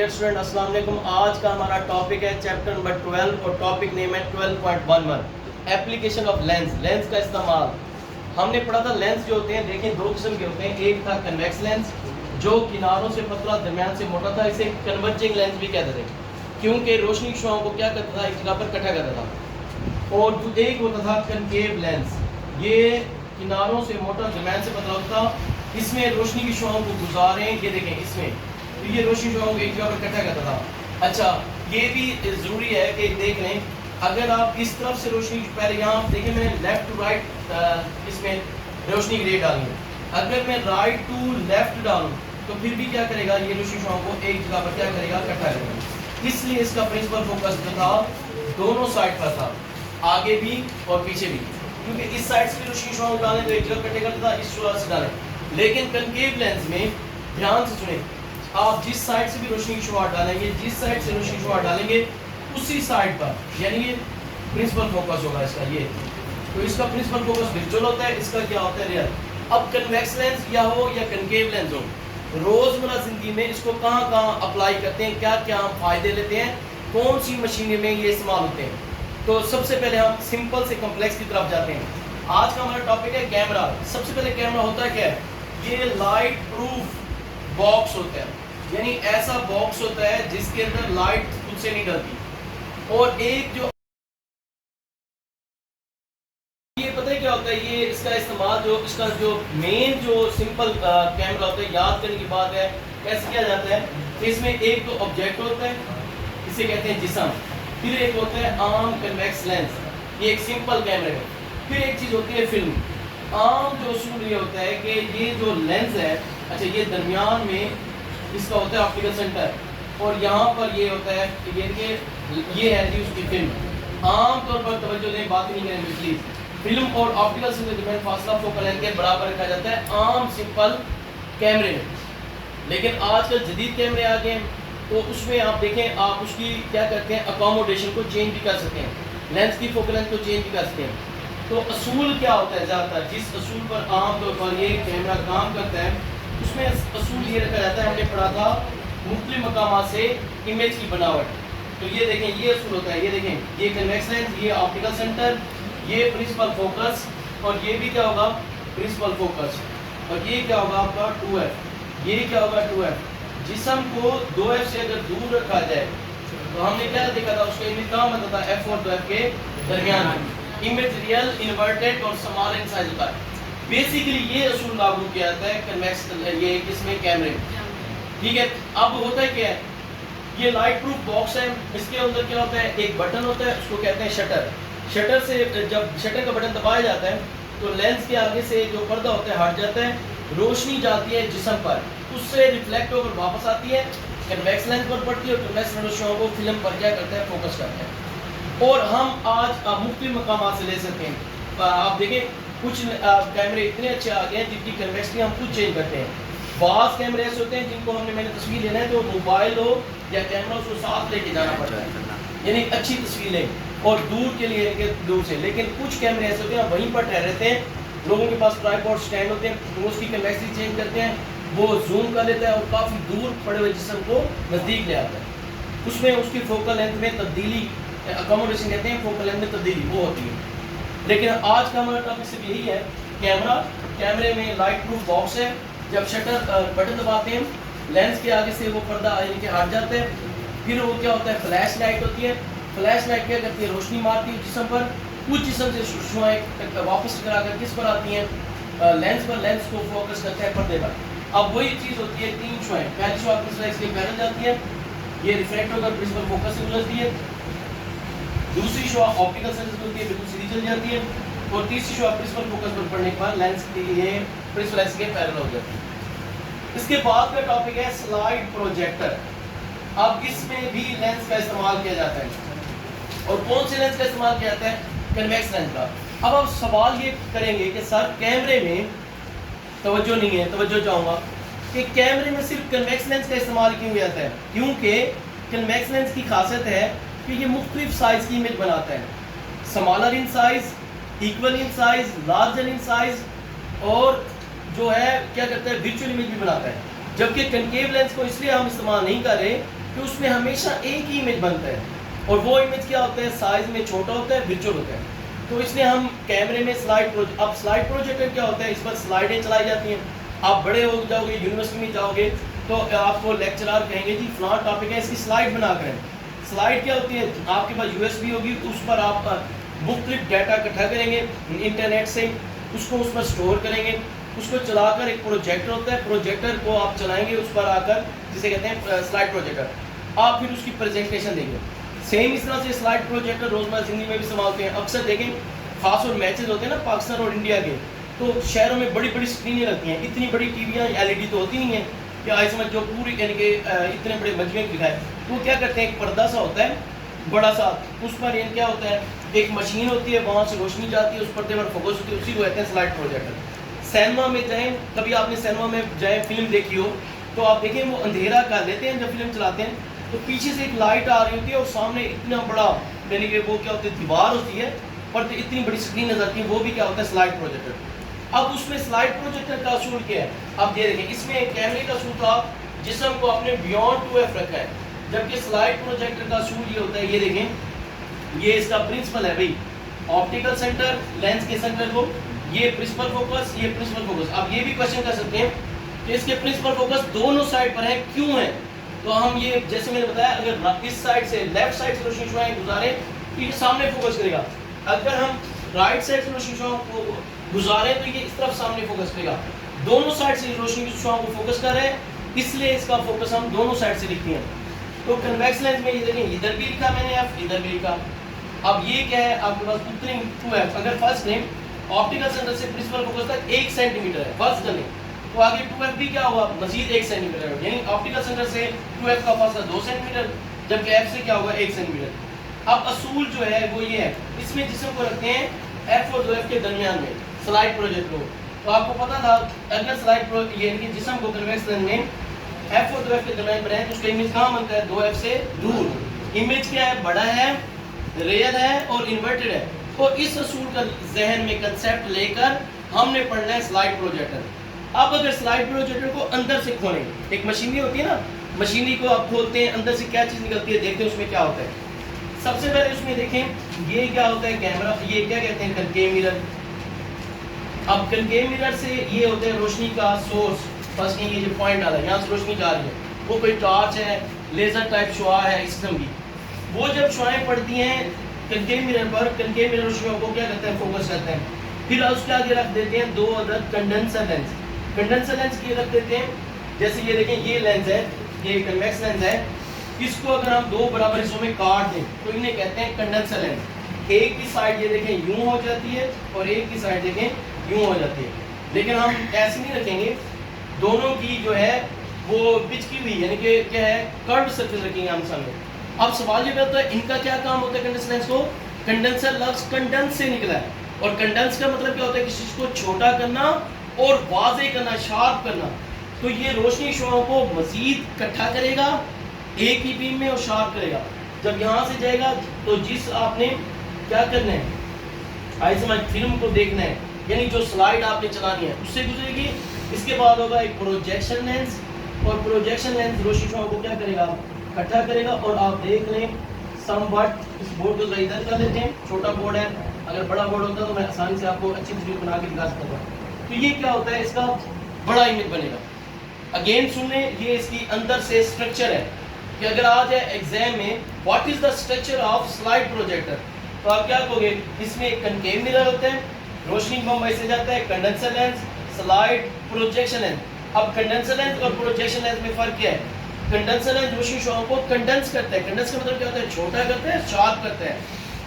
Dear student अस्सलाम वालेकुम। आज का हमारा टॉपिक है चैप्टर नंबर 12 और टॉपिक नेम है 12.11 एप्लीकेशन ऑफ लेंस। लेंस का इस्तेमाल हमने पढ़ा था। लेंस जो होते हैं देखें दो किस्म के होते हैं। एक था कन्वेक्स लेंस जो किनारों से पतला दरमियान से मोटा था, इसे कन्वर्जिंग लेंस भी कहते थे क्योंकि रोशनी की शुआओं को क्या करता था, एक जगह पर इकट्ठा करता था। और जो एक होता था कनकेव लेंस, ये किनारों से मोटा दरमियान से पतला होता था। इसमें रोशनी की शुआओं को गुजारें, ये देखें इसमें तो ये रोशनी जो है एक जगह पर इकट्ठा करता था। अच्छा, ये भी ज़रूरी है कि देख लें, अगर आप इस तरफ से रोशनी पहले यहाँ देखें मैंने लेफ़्ट टू राइट इसमें रोशनी की रेट डाली है। अगर मैं राइट टू लेफ़्ट डालूँ तो फिर भी क्या करेगा, ये रोशनी शुआओं को एक जगह पर क्या करेगा, इकट्ठा करेगा। इसलिए इसका प्रिंसिपल फोकस जो था दोनों साइड पर था, आगे भी और पीछे भी, क्योंकि इस साइड से भी रोशनी शुआओं डालें तो एक जगह इकट्ठा करता था, इस तरह से डालें। लेकिन कनकेव लेंस में ध्यान से सुने, आप जिस साइड से भी रोशनी की शुआ डालेंगे, जिस साइड से रोशनी की शुआ डालेंगे उसी साइड पर यानी ये प्रिंसिपल फोकस होगा इसका। ये तो इसका प्रिंसिपल फोकस वर्चुअल होता है, इसका क्या होता है, रियल। अब कन्वेक्स लेंस या हो या कनकेव लेंस हो, रोजमर्रा जिंदगी में इसको कहाँ कहाँ अप्लाई करते हैं, क्या क्या हम फायदे लेते हैं, कौन सी मशीनों में ये इस्तेमाल होते हैं। तो सबसे पहले हम सिंपल से कॉम्प्लेक्स की तरफ जाते हैं। आज का हमारा टॉपिक है कैमरा। सबसे पहले कैमरा होता क्या है, ये लाइट प्रूफ बॉक्स होता है, यानी ऐसा बॉक्स होता है जिसके अंदर लाइट खुद से नहीं डलती। और एक जो ये पता है क्या होता है, ये इसका इस्तेमाल जो इसका जो मेन जो सिंपल कैमरा होता है, याद करने की बात है कैसे किया जाता है। इसमें एक तो ऑब्जेक्ट होता है, इसे कहते हैं जिस्म, फिर एक होता है आर्म कन्वेक्स लेंस, ये एक सिंपल कैमरे में। फिर एक चीज़ होती है फिल्म। आम जो असूल ये होता है कि ये जो लेंस है, अच्छा ये दरमियान में इसका होता है ऑप्टिकल सेंटर, और यहाँ पर ये होता है कि ये है जी उसकी फिल्म। आमतौर पर तवज्जो दें, बात नहीं करेंगे प्लीज। फिल्म और ऑप्टिकल सेंटर के दरमियान फासला फोकल लेंथ के बराबर रखा जाता है आम सिंपल कैमरे में। लेकिन आजकल जदीद कैमरे आ गए तो उसमें आप देखें, आप उसकी क्या करते हैं, अकोमोडेशन को चेंज भी कर सकते हैं, लेंस की फोकल लेंथ को चेंज भी कर सकते हैं। तो असूल क्या होता है, ज़्यादातर जिस असूल पर आमतौर पर ये कैमरा काम करता है उसमें असूल ये रखा जाता है, हमने पढ़ा था मुख्तलिफ मकामात से इमेज की बनावट। तो ये देखें, ये असूल होता है, ये देखें, ये कन्वेक्स लेंस, ये ऑप्टिकल सेंटर, ये प्रिंसिपल फोकस, और ये भी क्या होगा, प्रिंसिपल फोकस, और ये क्या होगा आपका 2F। ये क्या होगा 2F। जिस्म को 2F से अगर दूर रखा जाए तो हमने क्या देखा था, उसका इमेज कहाँ बनता था, F और 2F के दरमियान। इमेज रियल, इन्वर्टेड और स्मॉल इन साइज का। बेसिकली ये असूल लागू किया जाता है कन्वेक्स ये किसमें, कैमरे में, ठीक है। अब होता है क्या है, ये लाइट प्रूफ बॉक्स है, इसके अंदर क्या होता है, एक बटन होता है, उसको कहते हैं शटर। शटर से जब शटर का बटन दबाया जाता है तो लेंस के आगे से जो पर्दा होता है हट जाता है, रोशनी जाती है जिस्म पर, उससे रिफ्लेक्ट होकर वापस आती है, कन्वेक्स लेंस पर पड़ती है, और कन्वेक्स रोशनी को फिल्म पर क्या करता है, फोकस करता है। और हम आज मुख्तलिफ मकामात से ले सकते हैं। आप देखें कुछ कैमरे इतने अच्छे आ गए हैं जिनकी कन्वेक्सिटी हम खुद चेंज करते हैं। बाज़ कैमरे ऐसे होते हैं जिनको मैंने तस्वीर लेना है तो मोबाइल हो या कैमरा उसको साथ लेके जाना पड़ता है, यानी अच्छी तस्वीर लें और दूर के लिए दूर से। लेकिन कुछ कैमरे ऐसे होते हैं वहीं पर ठहर रहते हैं, लोगों के पास ट्राइपॉड स्टैंड होते हैं, वो उसकी कन्वेक्सिटी चेंज करते हैं, वो जूम कर लेता है और काफ़ी दूर पड़े हुए जिस्म को नज़दीक ले आता है। उसमें उसकी फोकल लेंथ में तब्दीली, अकोमोडेशन कहते हैं, फोकल लेंथ में तब्दीली वो होती है। लेकिन आज का हमारा टॉपिक सिर्फ यही है कैमरा। कैमरे में लाइट प्रूफ बॉक्स है, जब शटर बटन दबाते हैं लेंस के आगे से वो पर्दा यानी कि हट जाता है, फिर वो क्या होता है, फ्लैश लाइट होती है। फ्लैश लाइट क्या करती है, रोशनी मारती है जिस्म पर, कुछ जिस्म से शुआएं वापस करा कर किस पर आती हैं, लेंस पर, लेंस को फोकस करता है पर्दे पर। अब वही चीज़ होती है, तीन शुआएं, पहली शुआ प्रिंसिपल के पैरेलल जाती है, ये रिफ्लेक्ट होकर प्रिंसिपल फोकस से गुजरती है, दूसरी शुआ ऑप्टिकल सेंस होती है, बिल्कुल सीधी चल जाती है, और तीसरी शुआ प्रिंसिपल फोकस पर पड़ने के बाद लेंस के ये प्रिंसिपल लेंस के पैरेलल हो जाती है। इसके बाद का टॉपिक है स्लाइड प्रोजेक्टर। अब इसमें भी लेंस का इस्तेमाल किया जाता है, और कौन से लेंस का इस्तेमाल किया जाता है, कन्वेक्स लेंस का। अब आप सवाल ये करेंगे कि सर कैमरे में तवज्जो नहीं है, तवज्जो चाहूँगा कि कैमरे में सिर्फ कन्वेक्स लेंस का इस्तेमाल क्यों किया जाता है। क्योंकि कन्वेक्स लेंस की खासियत है कि ये मुख्तलिफ साइज़ की इमेज बनाता है, smaller in size, equal in size, larger in size, और जो है क्या करता है, वर्चुअल इमेज भी बनाता है। जबकि कनकेव लेंस को इसलिए हम इस्तेमाल नहीं कर रहे कि उसमें हमेशा एक ही इमेज बनता है और वो इमेज क्या होता है, साइज में छोटा होता है, विजुअल होता है। तो इसलिए हम कैमरे में अब स्लाइड प्रोजेक्टर क्या होता है, इस पर स्लाइडें चलाई जाती हैं। आप बड़े हो जाओगे, यूनिवर्सिटी में जाओगे तो आपको लेक्चरर कहेंगे जी फलां टॉपिक है, इसकी स्लाइड बना करें। स्लाइड क्या होती है, आपके पास यूएसबी होगी, उस पर आप मुख्तलिफ डाटा इकट्ठा करेंगे इंटरनेट से, उसको उस पर स्टोर करेंगे, उसको चलाकर एक प्रोजेक्टर होता है, प्रोजेक्टर को आप चलाएंगे उस पर आकर, जिसे कहते हैं स्लाइड प्रोजेक्टर, आप फिर उसकी प्रेजेंटेशन देंगे। सेम इस तरह से स्लाइड प्रोजेक्टर रोजमर्रा जिंदगी में भी इस्तेमाल हैं। अक्सर देखें खास और मैचेस होते हैं ना पाकिस्तान और इंडिया के, तो शहरों में बड़ी बड़ी स्क्रीनें लगती हैं। इतनी बड़ी टीवियाँ एलईडी तो होती नहीं है कि आज समझ जो पूरी यानी कि इतने बड़े मजमे में दिखाए। तो क्या करते हैं, एक पर्दा सा होता है बड़ा सा, उस पर यानी क्या होता है, एक मशीन होती है, वहाँ से रोशनी जाती है, उस पर्दे पर फोकस होती है, उसी को कहते हैं स्लाइड प्रोजेक्टर। सिनेमा में जाएँ, कभी आपने सिनेमा में जाए फिल्म देखी हो तो आप देखें वो अंधेरा कर लेते हैं जब फिल्म चलाते हैं, तो पीछे से एक लाइट आ रही होती है और सामने इतना बड़ा यानी कि वो क्या होती है, दीवार होती है, पर तो इतनी बड़ी स्क्रीन नजर आती है, वो भी क्या होता है, स्लाइड प्रोजेक्टर। अब उसमें स्लाइड प्रोजेक्टर का असूल क्या है, अब ये देखें, इसमें कैमरे का असूल था जिसम को आपने बियॉन्ड 2F रखा है, जबकि स्लाइड प्रोजेक्टर का असूल ये होता है, ये देखें, ये इसका प्रिंसिपल है भाई, ऑप्टिकल सेंटर, लेंस के सेंटर को, ये प्रिंसिपल फोकस, ये प्रिंसिपल फोकस। अब ये भी क्वेश्चन कर सकते हैं कि इसके प्रिंसिपल फोकस दोनों साइड पर है, क्यों है? तो हम ये जैसे मैंने बताया, अगर इस साइड से लेफ्ट साइड से रोशनी शुआएं गुजारे तो ये सामने फोकस करेगा, अगर हम राइट साइड से रोशनी शुआओं को गुजारे तो ये इस तरफ सामने फोकस करेगा। दोनों साइड से रोशनी की शुआओं को फोकस कर रहे हैं, इसलिए इसका फोकस हम दोनों साइड से लिखते हैं। तो कन्वेक्स लेंस में ये देखें, इधर भी लिखा मैंने एफ, इधर भी लिखा। अब ये क्या है, आपके पास उतनी 2F, अगर फर्स्ट लें ऑप्टिकल सेंटर से प्रिंसिपल फोकस तक 1 सेंटीमीटर है, फर्स्ट लें तो आगे 2F भी क्या हुआ, मजीद 1 सेंटीमीटर, यानी ऑप्टिकल सेंटर से 2F का फासला 2 सेंटीमीटर, जबकि F से क्या होगा 1 सेंटीमीटर। अब असूल जो है वो ये है, इसमें जिस्म को रखते हैं F और 2F के दरमियान में, स्लाइड प्रोजेक्ट को। तो आपको पता था अगर स्लाइड यानी कि जिस्म को कन्वेक्स लेंस में F और 2F के दरमियान पर है तो उसका इमेज कहाँ बनता है, 2F से दूर। इमेज क्या है, बड़ा है, रियल है और इन्वर्टेड है। तो इस असूल का जहन में कंसेप्ट लेकर हमने पढ़ना है स्लाइड प्रोजेक्टर। अब अगर स्लाइड प्रोजेक्टर को अंदर से खोलें, एक मशीनरी होती है ना, मशीनरी को आप खोलते हैं, अंदर से क्या चीज़ निकलती है, देखते हैं उसमें क्या होता है। सबसे पहले उसमें देखें ये क्या होता है, कैमरा, ये क्या कहते हैं, कनकेव मिरर। अब कनकेव मिरर से ये होता है रोशनी का सोर्स, फर्स्ट ये जो पॉइंट आ रहा है, यहाँ से रोशनी जा रही है, वो कोई टॉर्च है, लेजर टाइप शुआ है इस किस्म की। वो जब शुआएं पड़ती हैं कनकेव मिरर पर, कनकेव मिरर शुआ को क्या करते हैं, फोकस करते हैं। फिर उसके आगे रख देते हैं 2 अदद कंडेंसर लेंस। कंडेंसर लेंस की रख देते हैं, जैसे ये देखें, ये लेंस है, ये कन्वेक्स लेंस है, इसको अगर हम 2 बराबर हिस्सों में काट दें तो इन्हें कहते हैं कंडेंसर लेंस। एक की साइड ये देखें यूं हो जाती है और एक की साइड देखें यूं हो जाती है, लेकिन हम ऐसे नहीं रखेंगे, दोनों की जो है वो पिचकी हुई यानी कि क्या है, कर्व सर्फेस रखेंगे हम सामने। अब सवाल ये होता है इनका क्या काम होता है, कंडेंसर लेंस को, कंडेंसर लफ्ज कंडेंस से निकला है, और कंडेंस का मतलब क्या होता है, किसी चीज़ को छोटा करना और वाज़े करना, शार्प करना। तो ये रोशनी शुआओं को मजीद इकट्ठा करेगा एक ही बीम में और शार्प करेगा। जब यहाँ से जाएगा तो जिस आपने क्या करना है, आई समझ, फिल्म को देखना है, यानी जो स्लाइड आपने चलानी है उससे गुजरेगी। इसके बाद होगा एक प्रोजेक्शन लेंस, और प्रोजेक्शन लेंस रोशनी शुआओं को क्या करेगा, इकट्ठा करेगा। और आप देख लें समवट, इस बोर्ड को इधर कर लेते हैं, छोटा बोर्ड है, अगर बड़ा बोर्ड होता तो मैं आसानी से आपको अच्छी तस्वीर बना के दिखा सकता हूँ। तो ये क्या होता है, इसका बड़ा इमेज बनेगा। अगेन सुन लें, ये इसकी अंदर से स्ट्रक्चर है कि अगर आ जाए एग्जाम में what is the structure of slide projector, तो आप क्या कहोगे, इसमें एक कनकेव मिरर होता है, रोशनी बम ऐसे जाता है, condenser lens, slide, projection lens. अब कंडेंसर लेंस और प्रोजेक्शन लेंस में फर्क क्या है, कंडेंसर लेंस रोशनी शुआओं को कंडेंस करता है, कंडेंस का मतलब क्या होता है, छोटा करता है, शार्प करता है,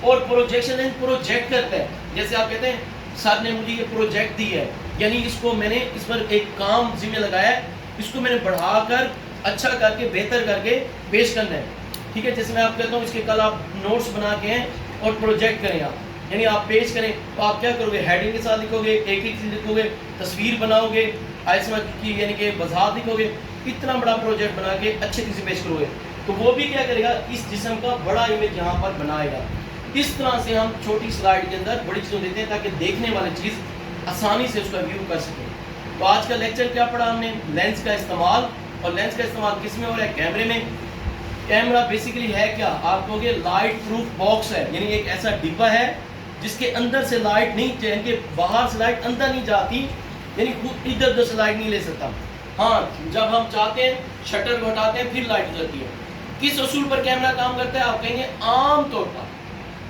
और प्रोजेक्शन लेंस प्रोजेक्ट करता है। जैसे आप कहते हैं सर ने मुझे ये प्रोजेक्ट दी है, यानी इसको मैंने इस पर एक काम जिम्मे लगाया है, इसको मैंने बढ़ाकर अच्छा करके बेहतर करके पेश करना है, ठीक है। जैसे मैं आप कहता हूँ इसके कल आप नोट्स बना के हैं और प्रोजेक्ट करें आप, यानी आप पेश करें, तो आप क्या करोगे, हेडिंग के साथ लिखोगे, एक ही चीज़ लिखोगे, तस्वीर बनाओगे, आइसमा की यानी कि वजाहत लिखोगे, इतना बड़ा प्रोजेक्ट बना के अच्छे तरीके से पेश करोगे, तो वो भी क्या करेगा, इस जिस्म का बड़ा इमेज यहाँ पर बनाएगा। इस तरह से हम छोटी स्लाइड के अंदर बड़ी चीज़ें देते हैं ताकि देखने वाली चीज़ आसानी से उसका व्यू कर सकें। तो आज का लेक्चर क्या पढ़ा हमने, लेंस का इस्तेमाल, और लेंस का इस्तेमाल किस में हो रहा है, कैमरे में। कैमरा बेसिकली है क्या, आप कहोगे लाइट प्रूफ बॉक्स है, यानी एक ऐसा डिब्बा है जिसके अंदर से लाइट नहीं, यानी कि बाहर से लाइट अंदर नहीं जाती, यानी इधर उधर से लाइट नहीं ले सकता। हाँ, जब हम चाहते हैं शटर को हटाते हैं फिर लाइट उतरती है। किस असूल पर कैमरा काम करता है, आप कहेंगे आम तौर पर,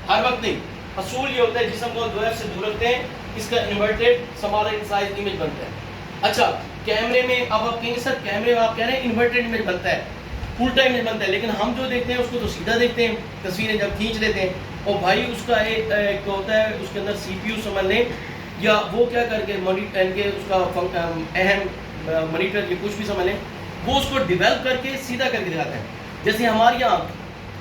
हर वक्त नहीं। असूल ये होता है जिसम को द्वार से दूर रखते हैं, इसका इन्वर्टेड स्मॉलर साइज इमेज बनता है। अच्छा, कैमरे में अब आप कहेंगे सर कैमरे में आप कह रहे हैं इन्वर्टेड इमेज बनता है, उल्टा इमेज बनता है, लेकिन हम जो देखते हैं उसको तो सीधा देखते हैं, तस्वीरें जब खींच लेते हैं। और भाई उसका एक होता है, उसके अंदर CPU समझ लें, या वो क्या करके मॉनिटर के उसका अहम मॉनिटर या कुछ भी समझ लें, वो उसको डेवलप करके सीधा करके दिखाता है। जैसे हमारी आँख,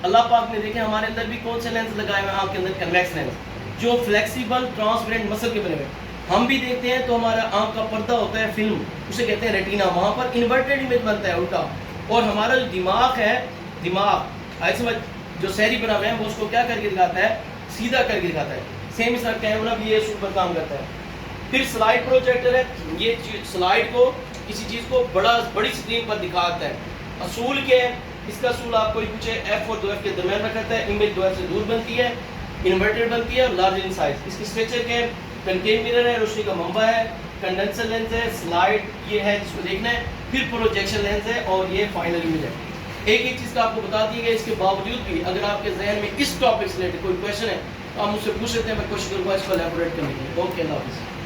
अल्लाह पाक ने देखे हमारे अंदर भी कौन से लेंस लगाए हुए हैं आँख के अंदर, कन्वेक्स लेंस, जो फ्लेक्सिबल ट्रांसपेरेंट मसल के बने हुए। हम भी देखते हैं तो हमारा आँख का पर्दा होता है फिल्म, उसे कहते हैं रेटिना, वहाँ पर इन्वर्टेड इमेज बनता है उल्टा। और हमारा जो दिमाग है, दिमाग आई समझ जो शहरी बना हुआ है, वो उसको क्या करके दिखाता है, सीधा करके दिखाता है। सेम इस तरह कैमरा भी ये पर काम करता है। फिर स्लाइड प्रोजेक्टर है, ये स्लाइड को किसी चीज़ को बड़ी स्क्रीन पर दिखाता है। असूल क्या है इसका, असूल आपको पूछे F और 2F के दरमियान रखा है, इमेज 2F से दूर बनती है, इन्वर्टेड बनती है और लार्ज इन साइज। इसकी स्ट्रक्चर क्या है, कनकेव मिरर है, रोशनी का मंबा है, कंडेंसर लेंस है, स्लाइड ये है जिसको देखना है, फिर प्रोजेक्शन लेंस है और ये फाइनल इमेज है। एक चीज़ का आपको बता दी गई, इसके बावजूद भी अगर आपके जहन में इस टॉपिक से रिलेटेड कोई क्वेश्चन है तो आप मुझसे पूछ सकते हैं, मैं कोशिश करूँगा इसको एलैबोरेट करने की। ओके, अल्लाह हाफ़िज़।